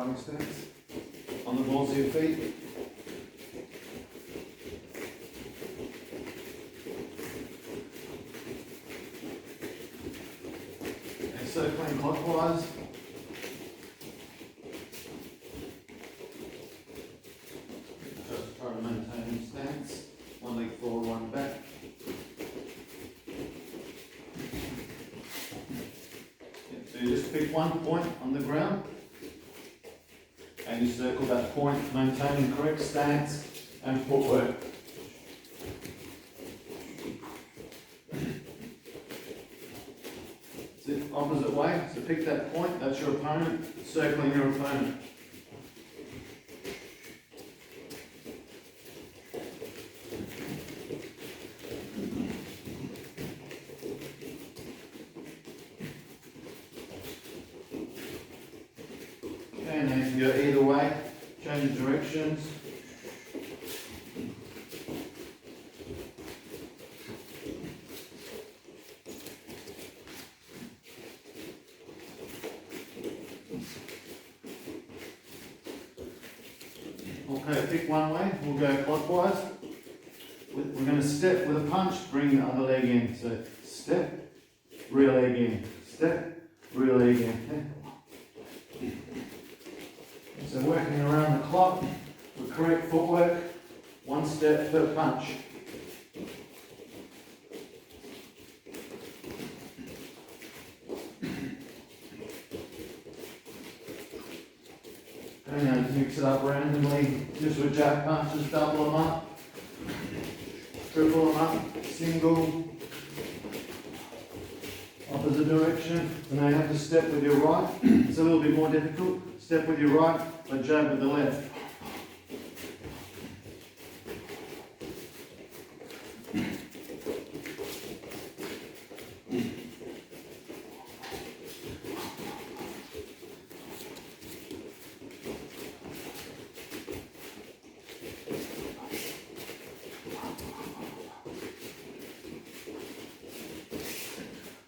sparring stance. On the balls of your feet. And circling clockwise. Just try to maintain your stance. One leg forward, one back. So you just pick one point on the ground and you circle that point, maintaining correct stance and footwork. It's the opposite way, so pick that point, that's your opponent, circling your opponent. And then you can go either way, change directions. Okay, pick one way, we'll go clockwise. We're going to step with a punch, bring the other leg in. So step, rear leg in, step, rear leg in. So working around the clock with correct footwork, one step per punch. And now just mix it up randomly, just with jab punches, double them up, triple them up, single, opposite direction. And now you have to step with your right, it's a little bit more difficult. Step with your right, but jab with the left.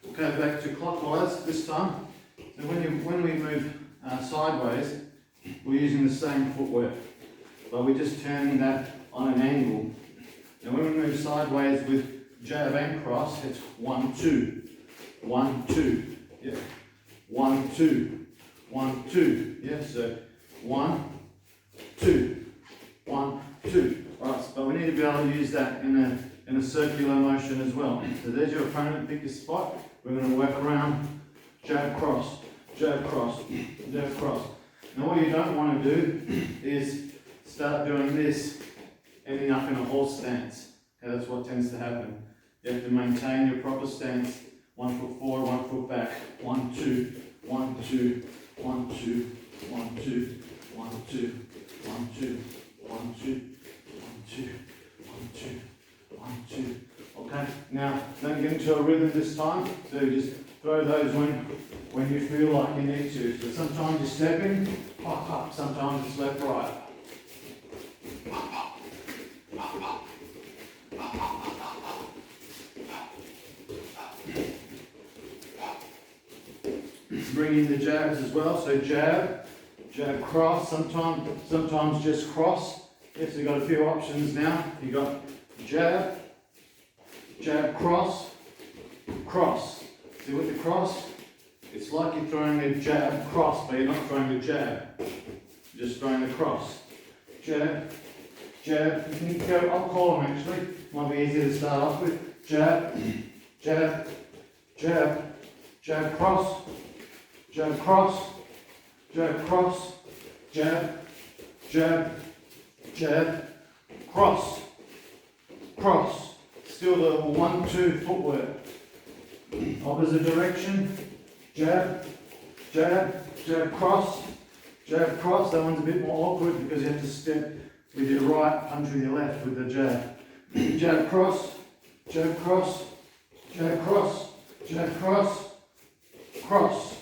Okay, back to clockwise this time. So when we move sideways, we're using the same footwork, but we're just turning that on an angle. Now when we move sideways with jab and cross, it's 1, 2, 1, 2, yeah, 1, 2, 1, 2, yeah, so 1, 2, 1, 2. Right, but we need to be able to use that in a circular motion as well. So there's your opponent, pick your spot. We're going to work around jab, cross, jab, cross, jab, cross. Now what you don't want to do is start doing this, ending up in a horse stance. Okay, that's what tends to happen. You have to maintain your proper stance. 1 foot forward, 1 foot back. 1, 2, 1, 2, 1, 2, 1, 2, 1, 2, 1, 2, 1, 2, 1, 2, 1, 2, 1, 2. Okay, now don't get into a rhythm this time. So just throw those when you feel like you need to. So sometimes you're stepping, pop, pop, sometimes it's left, right. Pop, pop, pop, pop, pop, pop, pop, pop. Bring in the jabs as well. So jab, jab, cross. Sometimes just cross. Yes, you've got a few options now. You've got jab, jab, cross, cross. See with the cross? It's like you're throwing a jab, cross, but you're not throwing a jab. You're just throwing the cross. Jab, jab. You can go, I'll call them actually. Might be easier to start off with. Jab, jab, jab, jab, cross, jab, cross, jab, cross, jab, jab, jab, cross, cross. Still the 1, 2 footwork. Opposite direction. Jab, jab, jab, cross, jab, cross. That one's a bit more awkward because you have to step with your right, punch with your left with the jab. Jab, cross, jab, cross, jab, cross, jab, cross, cross,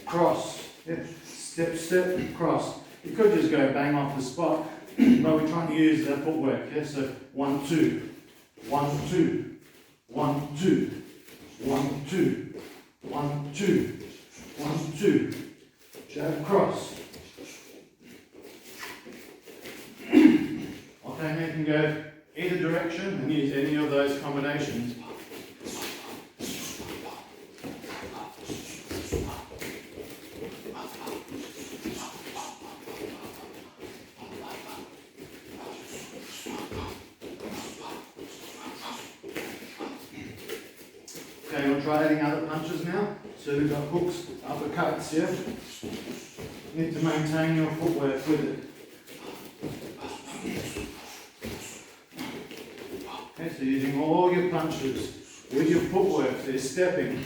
cross. Yeah. Step, step, cross. You could just go bang off the spot, but we're trying to use that footwork. Yeah? So 1, 2, 1, 2, 1, 2, 1, 2, 1, 2, 1, 2. Jab, cross, go either direction and use any of those combinations. Okay, we'll try adding other punches now. So we've got hooks, uppercuts, yeah? You need to maintain your footwork with it. Okay, so using all your punches with your footwork, so you're stepping.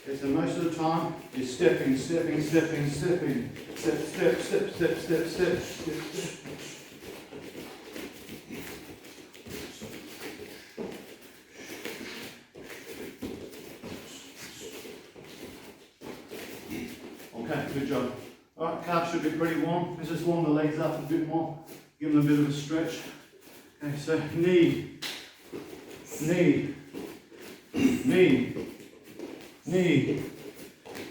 Okay, so most of the time, you're stepping. Step, step, step, step, step, step, step. Okay, good job. Alright, calves should be pretty warm. Let's just warm the legs up a bit more. Give them a bit of a stretch. Okay, so knee, knee, knee, knee,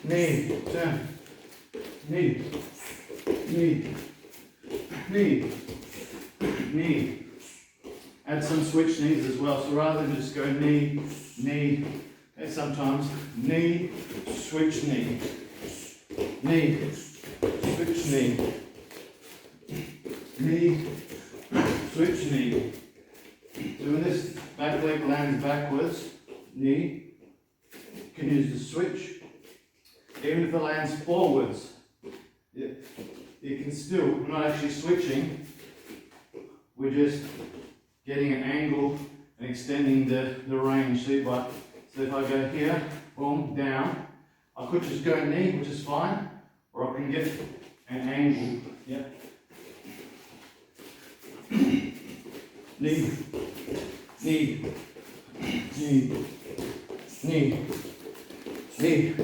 knee, turn, knee, knee, knee, knee. Add some switch knees as well. So rather than just go knee, knee, okay, sometimes knee, switch knee. Knee, switch knee, knee, switch knee. So when this back leg lands backwards, knee, you can use the switch. Even if it lands forwards, you can still, we're not actually switching, we're just getting an angle and extending the range. See, so if I go here, boom, down, I could just go knee, which is fine, or I can get an angle, yeah. Knee, knee, knee, knee, knee.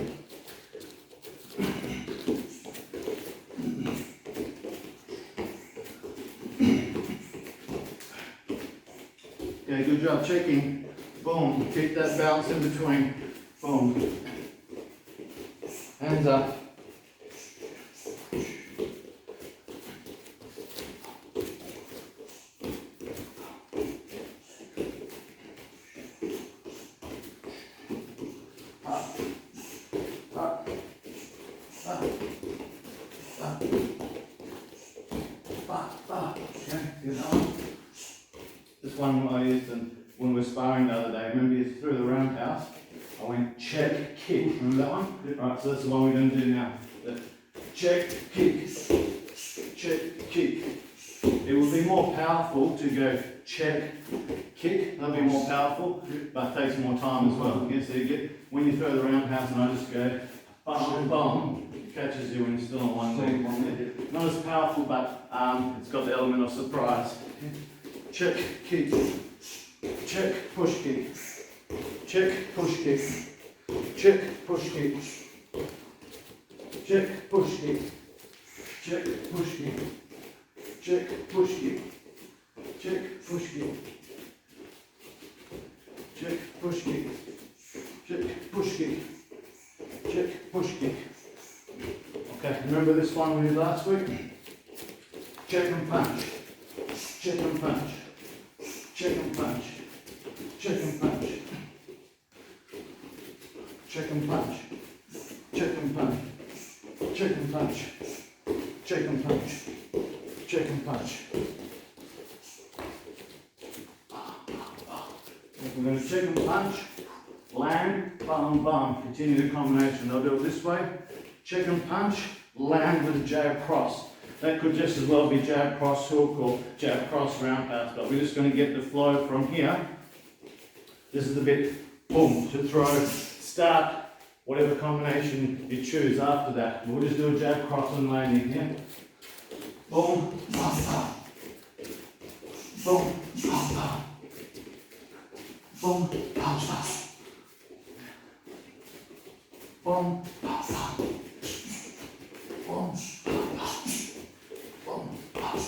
Okay, good job checking. Boom, keep that balance in between. Boom. Hands up. Up. Up. Up. Up. Up. Up. Okay, good one. This one I used when we were sparring the other day. Remember you threw the roundhouse? I went check, kick. Remember that one? Right, so that's the one we're going to do now. The check, kick. Check, kick. It would be more powerful to go check, kick. That'll be more powerful, but it takes more time as well. Okay, so you get, when you throw the roundhouse and I just go bum, bum, it catches you when you're still on one leg. Not as powerful, but it's got the element of surprise. Check, kick. Check, push, kick. Check, push, kick. Check, push, kick. Check, push, kick. Check, push, kick. Check, push, kick. Check, push, kick. Check, push, kick. Check, push, kick. Check, push, kick. Okay, remember this one we did last week? Check and punch. Check and punch. Check and punch. Check and punch. Check and punch. Check and punch. Check and punch. Check and punch. Check and punch. We're going to check and punch, land, bum, bum. Continue the combination. I'll do it this way. Check and punch, land with a jab cross. That could just as well be jab cross hook or jab cross roundhouse, but we're just going to get the flow from here. This is the bit, boom, to throw, start whatever combination you choose after that. We'll just do a jab cross and landing here. Boom, bum, bum. Boom, bum, bum. Boom, bum, bum. Boom, bum, bum. Boom, bum, bum. Boom, bum,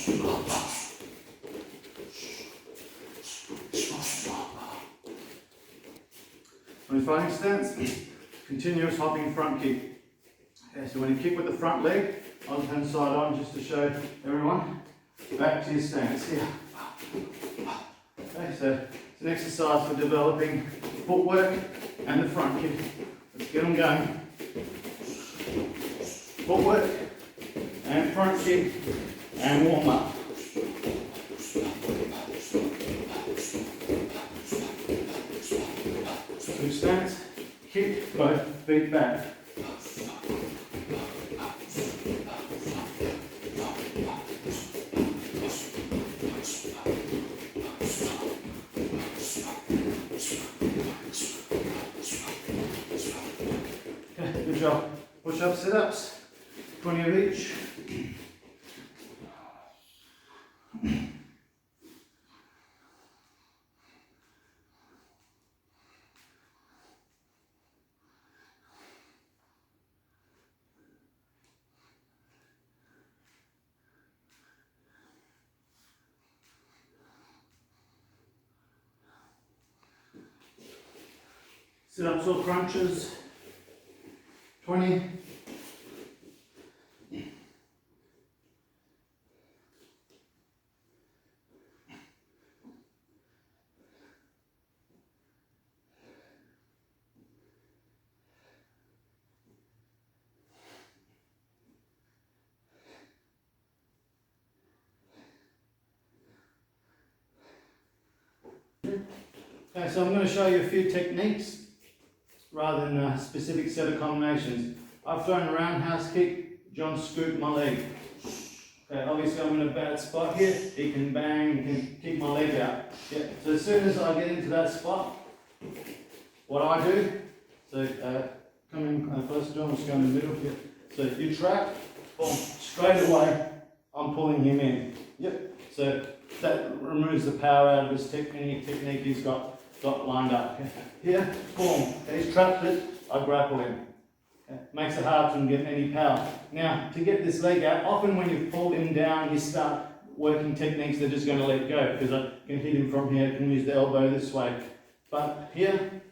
bum. On his fighting stance, continuous hopping front kick. Okay, so when you kick with the front leg, I'll turn side on just to show everyone. Back to your stance here. Okay, so it's an exercise for developing footwork and the front kick. Let's get them going. Footwork and front kick and warm up. Good stance, kick both feet back. Okay, good job. Push-up, sit-ups, 20 of each. Sit-ups or crunches, 20. Okay, so I'm going to show you a few techniques rather than a specific set of combinations. I've thrown a roundhouse kick, John scooped my leg. Okay, obviously I'm in a bad spot here, he can bang, he can kick my leg out. Yeah. So as soon as I get into that spot, what I do, so come in closer, John, let's go in the middle here. So you trap, boom, straight away, I'm pulling him in. Yep. So that removes the power out of his any technique he's got lined up. Here, boom, he's trapped it, I grapple him. Okay. Makes it hard for him to get any power. Now, to get this leg out, often when you pull him down, you start working techniques that are just going to let go, because I can hit him from here, I can use the elbow this way. But here,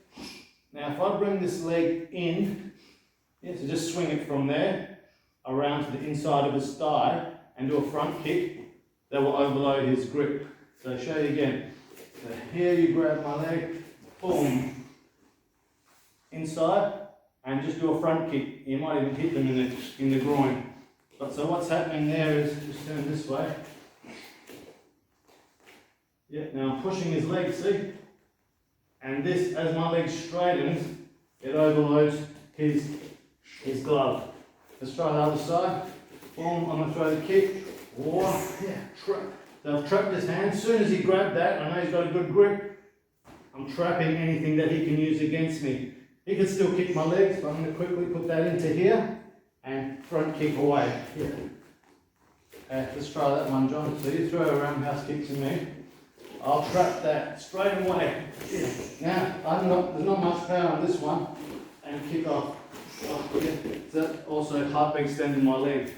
now if I bring this leg in, yeah, so just swing it from there, around to the inside of his thigh, and do a front kick, that will overload his grip. So I'll show you again. So here you grab my leg, boom, inside, and just do a front kick. You might even hit them in the groin. But so what's happening there is, just turn this way. Yeah, now I'm pushing his leg, see? And this, as my leg straightens, it overloads his glove. Let's try the other side. Boom, I'm going to throw the kick. Oh, yeah, trap. So I've trapped his hand. As soon as he grabbed that, I know he's got a good grip. I'm trapping anything that he can use against me. He can still kick my legs, but I'm going to quickly put that into here and front kick away. Here. Let's try that one, John. So you throw a roundhouse kick to me. I'll trap that straight away. Yeah. Now, there's not much power on this one. And kick off. Oh, yeah. So also hyper extending my leg.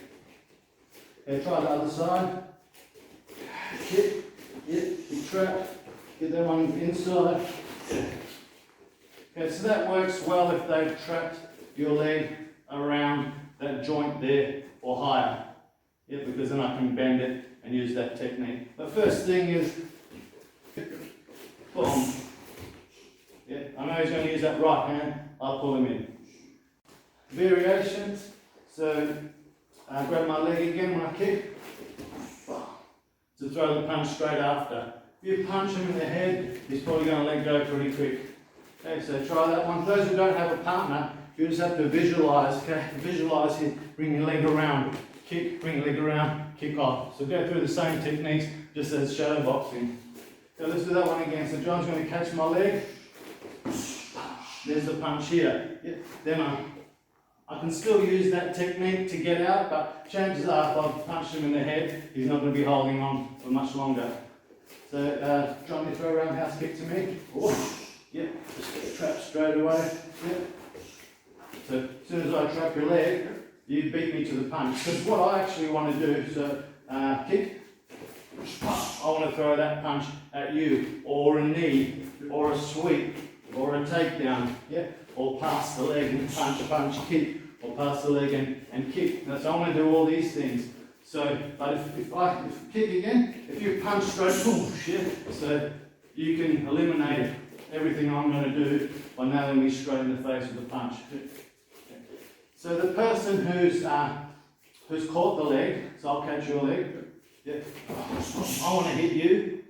Okay, try the other side. Kick, yeah, big trap, get that one inside. Yeah. Okay, so that works well if they've trapped your leg around that joint there or higher. Yeah, because then I can bend it and use that technique. The first thing is, boom. Yeah, I know he's going to use that right hand, I'll pull him in. Variations, so I grab my leg again when I kick, to throw the punch straight after. If you punch him in the head, he's probably going to let go pretty quick. Okay, so try that one. Those who don't have a partner, you just have to visualize, okay? Visualize here, bring your leg around, kick, bring your leg around, kick off. So go through the same techniques, just as shadow boxing. So let's do that one again. So John's going to catch my leg. There's the punch here. Yeah. Then I can still use that technique to get out, but chances are if I punch him in the head, he's not going to be holding on for much longer. So, John, you throw a roundhouse kick to me. Oh, yeah, just trap straight away. Yeah. So, as soon as I trap your leg, you beat me to the punch. Because what I actually want to do, so kick, I want to throw that punch at you, or a knee, or a sweep, or a takedown, yeah, or pass the leg and punch, kick, or pass the leg and kick. Now, so I want to do all these things. So, but if I kick again, if you punch straight, boom, shit, so you can eliminate everything I'm going to do by nailing me straight in the face with a punch. So the person who's caught the leg, so I'll catch your leg, yeah, I want to hit you,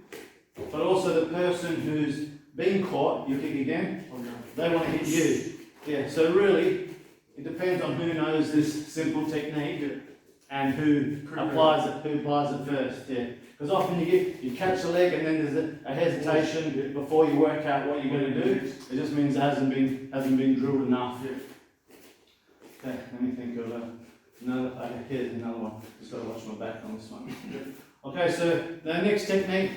but also the person who's been caught, you kick again, they want to hit you. Yeah, so really, it depends on who knows this simple technique and who applies it first. Yeah, because often you catch the leg and then there's a hesitation before you work out what you're going to do. It just means it hasn't been drilled enough. Okay, let me think of another. Here's another one. Just got to watch my back on this one. Okay, so the next technique,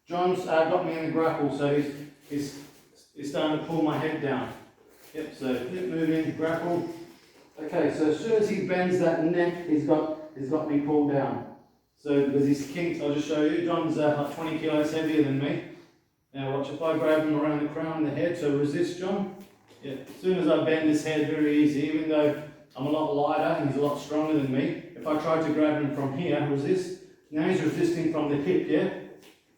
John's got me in the grapple, so he's starting to pull my head down. Yep, so move in, grapple. Okay, so as soon as he bends that neck, he's got me pulled down. So because he's kinked, I'll just show you. John's like 20 kilos heavier than me. Now watch, if I grab him around the crown and the head, so resist, John. Yeah, as soon as I bend his head, very easy, even though I'm a lot lighter and he's a lot stronger than me. If I try to grab him from here, resist. Now he's resisting from the hip, yeah?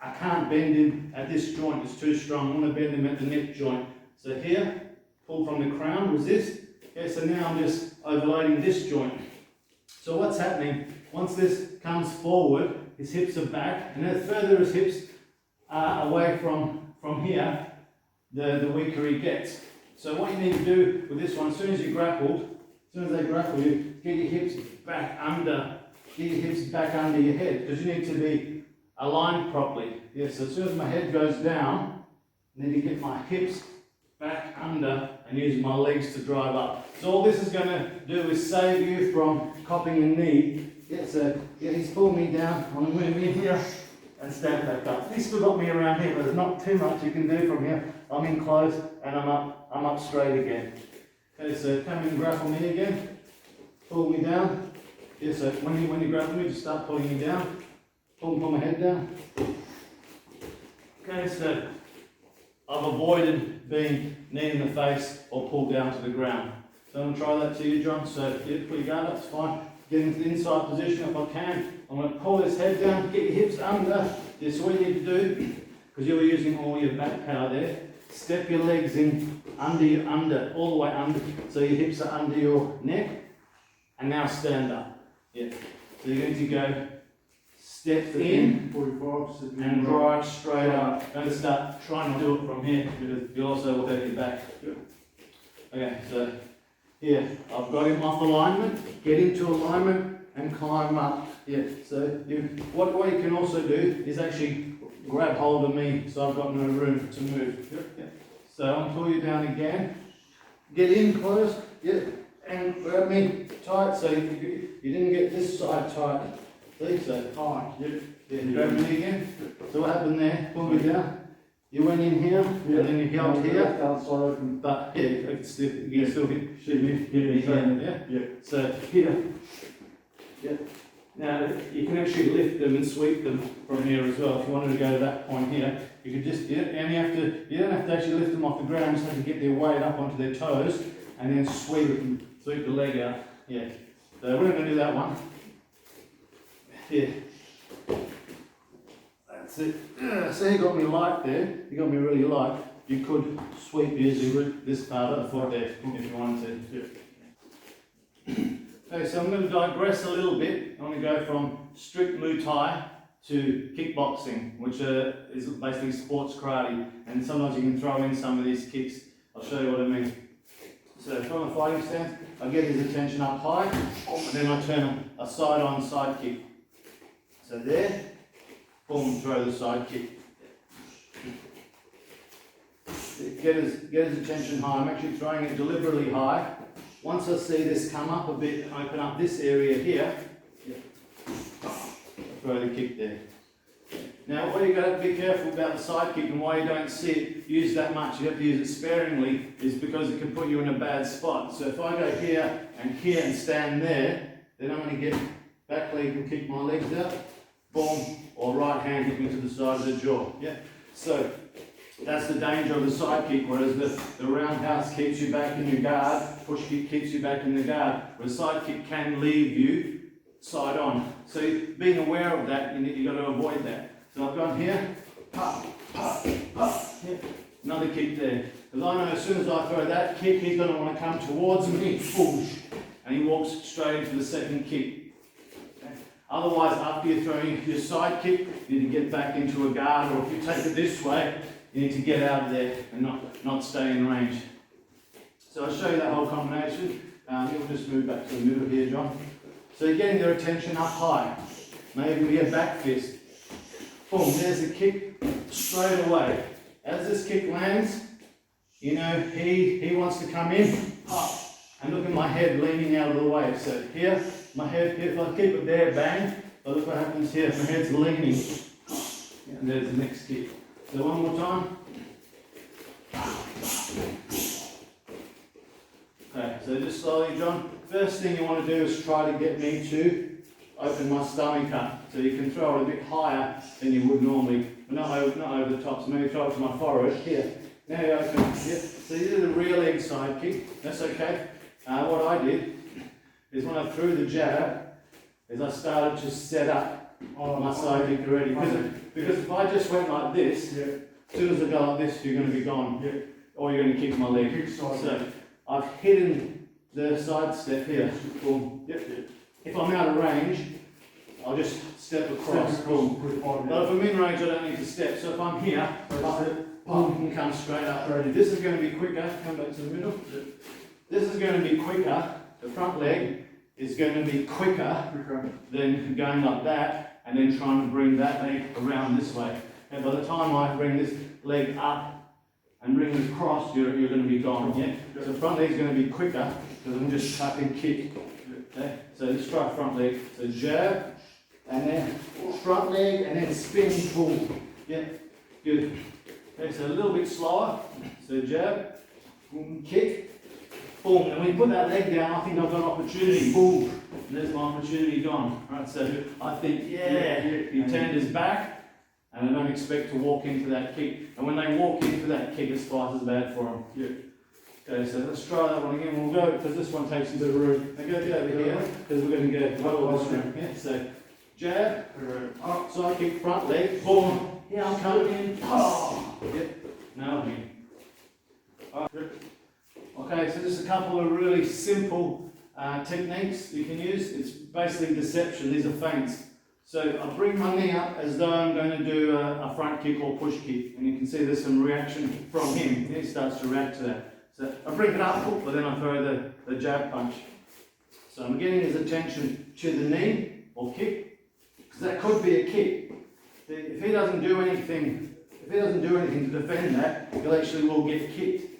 I can't bend him at this joint, it's too strong. I want to bend him at the neck joint. So here, pull from the crown, resist. Okay, so now I'm just overloading this joint. So what's happening, once this comes forward, his hips are back, and the further his hips are away from here, the weaker he gets. So what you need to do with this one, as soon as they grapple you, get your hips back under your head, because you need to be aligned properly. Yeah, so as soon as my head goes down, I need to get my hips back under and use my legs to drive up. So all this is going to do is save you from copping a knee. Yeah, so yeah, he's pulled me down. I'm going to move in here and stand back up. He's still got me around here, but there's not too much you can do from here. I'm in close and I'm up straight again. Okay, so come in and grapple me again. Pull me down. Yeah, so when you grapple me, just start pulling me down. Pull my head down. Okay, so I've avoided being knee in the face or pulled down to the ground. So I'm going to try that to you, John. So yeah, put your guard up, it's fine. Get into the inside position if I can. I'm going to pull this head down, get your hips under. This is what you need to do, because you were using all your back power there. Step your legs in all the way under, so your hips are under your neck. And now stand up. Yeah. So you're going to go step in 45, and drive straight up. Don't start trying to do it from here, because you also will hurt your back. Okay, so here, I've got him off alignment, get into alignment and climb up. Yeah, so what you can also do is actually grab hold of me, so I've got no room to move. Yeah. So I'll pull you down again, get in close, yeah, and grab me tight, so you didn't get this side tight. See, so tight, yeah, grab me again. So what happened there, pull me down, you went in here, and then you held here, but yeah, you still shoot me here, yeah. So here, yeah. Now you can actually lift them and sweep them from here as well. If you wanted to go to that point here, you could just, and you don't have to actually lift them off the ground, you just have to get their weight up onto their toes and then sweep the leg out. Yeah. So we're not going to do that one. Yeah. That's it. So you got me light there. You got me really light. You could sweep using this part of the foot there if you wanted to. Yeah. Okay, so I'm going to digress a little bit. I'm going to go from strict Muay Thai to kickboxing, which is basically sports karate, and sometimes you can throw in some of these kicks. I'll show you what I mean. So from a fighting stance, I get his attention up high, and then I turn a side-on side kick. So there, boom, throw the side kick. Get his attention high. I'm actually throwing it deliberately high. Once I see this come up a bit, open up this area here, throw the kick there. Now what you've got to be careful about the side kick and why you don't see it used that much, you have to use it sparingly, is because it can put you in a bad spot. So if I go here and stand there, then I'm going to get back leg and kick my legs out, boom, or right hand hit me to the side of the jaw. Yeah. So That's the danger of the side kick, whereas the roundhouse keeps you back in your guard, push kick keeps you back in the guard, whereas side kick can leave you side on. So being aware of that, you've got to avoid that. So I've gone here, pop, pop, pop, yeah. Another kick there. Because I know as soon as I throw that kick, he's going to want to come towards me, push, and he walks straight into the second kick. Okay. Otherwise, after you're throwing your side kick, you need to get back into a guard, or if you take it this way, you need to get out of there and not stay in range. So I'll show you that whole combination. We'll just move back to the middle here, John. So you're getting their attention up high. Maybe we get back fist. Boom, there's the kick straight away. As this kick lands, you know, he wants to come in, pop, and look at my head leaning out of the way. So here, my head, if I keep it there, bang, but look what happens here, my head's leaning. And there's the next kick. So one more time. Okay, so just slowly, John. First thing you want to do is try to get me to open my stomach up. So you can throw it a bit higher than you would normally. Not over the top, so maybe throw it to my forehead. Here. Now you open. Here. So you do the rear leg side kick. That's okay. What I did is when I threw the jab, is I started to set up my side kick already. Because if I just went like this, as soon as I go like this, you're going to be gone. Or you're going to kick my leg. So I've hidden the side step here. Boom. If I'm out of range, I'll just step across. Boom. But if I'm in range, I don't need to step. So if I'm here, boom, and come straight up. This is going to be quicker. Come back to the middle. This is going to be quicker. The front leg is going to be quicker than going like that and then trying to bring that leg around this way. And by the time I bring this leg up and bring it across, you're going to be gone. Yeah? So the front leg is going to be quicker because I'm just tuck and kick. Okay? So let's try front leg. So jab, and then front leg, and then spin, pull. Yeah, good. Okay, so a little bit slower. So jab, boom, kick, boom. And when you put that leg down, I think I've got an opportunity. Boom. There's my opportunity gone. Right, so I think, he turned his back, and I don't expect to walk into that kick. And when they walk into that kick, it's twice as bad for them. Yeah. Okay, so let's try that one again. We'll go, because this one takes a bit of room. Now go over here, because we're going to go all this room. Yeah, so jab, side kick, front leg, boom. Here I'm coming in. Oh, yep, now I'm in. Okay, so just a couple of really simple techniques you can use. It's basically deception. These are feints. So I bring my knee up as though I'm going to do a front kick or push kick. And you can see there's some reaction from him. He starts to react to that. So I bring it up, but then I throw the jab punch. So I'm getting his attention to the knee or kick, because that could be a kick. If he doesn't do anything, to defend that, he'll actually will get kicked.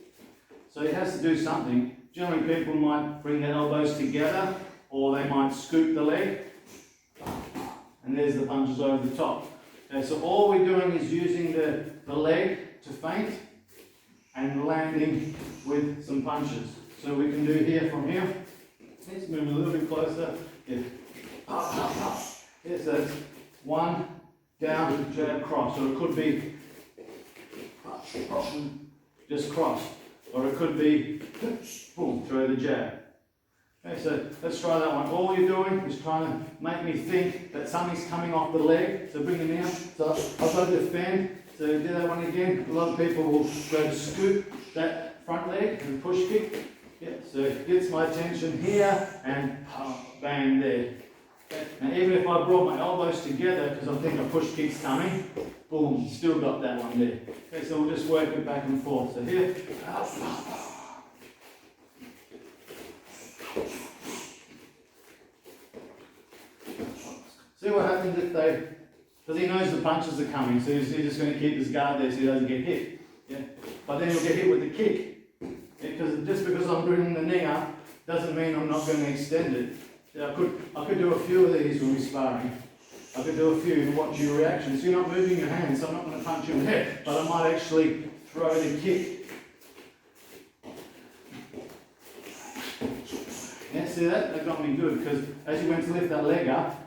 So he has to do something. Generally, people might bring their elbows together, or they might scoop the leg, and there's the punches over the top. Okay, so all we're doing is using the leg to feint and landing with some punches. So we can do here from here. Let's move a little bit closer. Yeah. Yeah, so it's one, down, jab, cross. Or it could be just cross. Or it could be boom, throw the jab. Okay, so let's try that one. All you're doing is trying to make me think that something's coming off the leg. So bring it down. So I've got to defend. So do that one again. A lot of people will go to scoop that front leg and push kick. Yeah, so it gets my attention here and bang there. Okay. Now even if I brought my elbows together because I think a push kick's coming, boom, still got that one there. Okay, so we'll just work it back and forth. So here. See what happens if because he knows the punches are coming, so he's just going to keep his guard there so he doesn't get hit. Yeah? But then he'll get hit with the kick. Because just because I'm bringing the knee up doesn't mean I'm not going to extend it. Yeah, I could do a few of these when we're sparring. I could do a few and watch your reaction. So you're not moving your hands, so I'm not going to punch you in the head, but I might actually throw the kick. Yeah, see that? That got me good, because as you went to lift that leg up,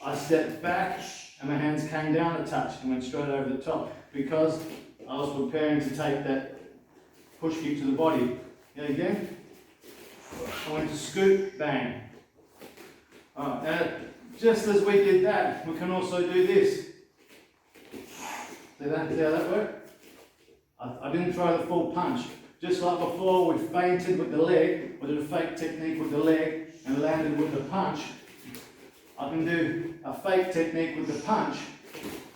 I stepped back and my hands came down a touch and went straight over the top, because I was preparing to take that push kick to the body. Yeah, again. I went to scoop, bang. Alright, now just as we did that, we can also do this. See how that worked? I didn't throw the full punch. Just like before, we feinted with the leg, we did a fake technique with the leg and landed with the punch. I can do a fake technique with the punch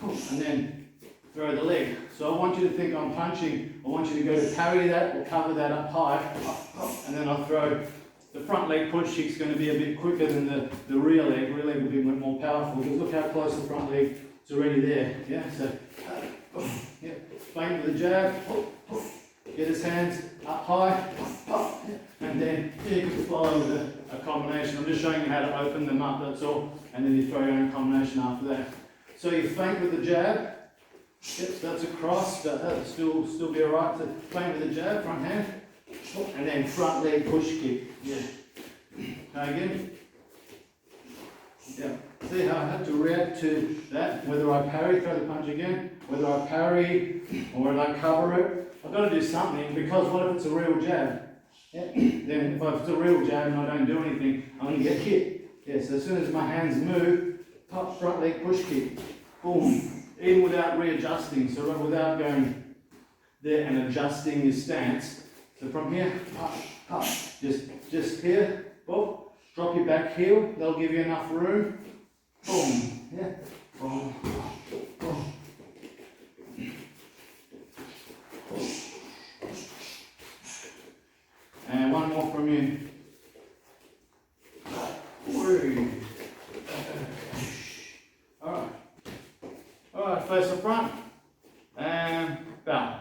and then throw the leg. So I want you to think I'm punching. I want you to go to parry that or cover that up high, and then I'll throw. The front leg push kick is going to be a bit quicker than the rear leg. Rear leg will be more powerful because look how close the front leg is already there. Yeah, so yeah, feint with the jab, get his hands up high, and then you can follow with a combination. I'm just showing you how to open them up, that's all, and then you throw your own combination after that. So you feint with the jab. Yep, so that's a cross, but that'll still be alright to feint with the jab, front hand, and then front leg push kick. Yeah. Okay, again. Yeah. See how I had to react to that, whether I parry, throw the punch again, whether I parry or whether I cover it. I've got to do something, because what if it's a real jab? Yeah. Then if it's a real jab and I don't do anything, I'm going to get hit. Yeah, so as soon as my hands move, pop, front leg push kick. Boom. Even without readjusting, so without going there and adjusting your stance. So from here, pop, pop, just here, boom. Drop your back heel, that'll give you enough room. Boom, yeah, boom, boom. And one more from you. Alright. Alright, face the front. And bow.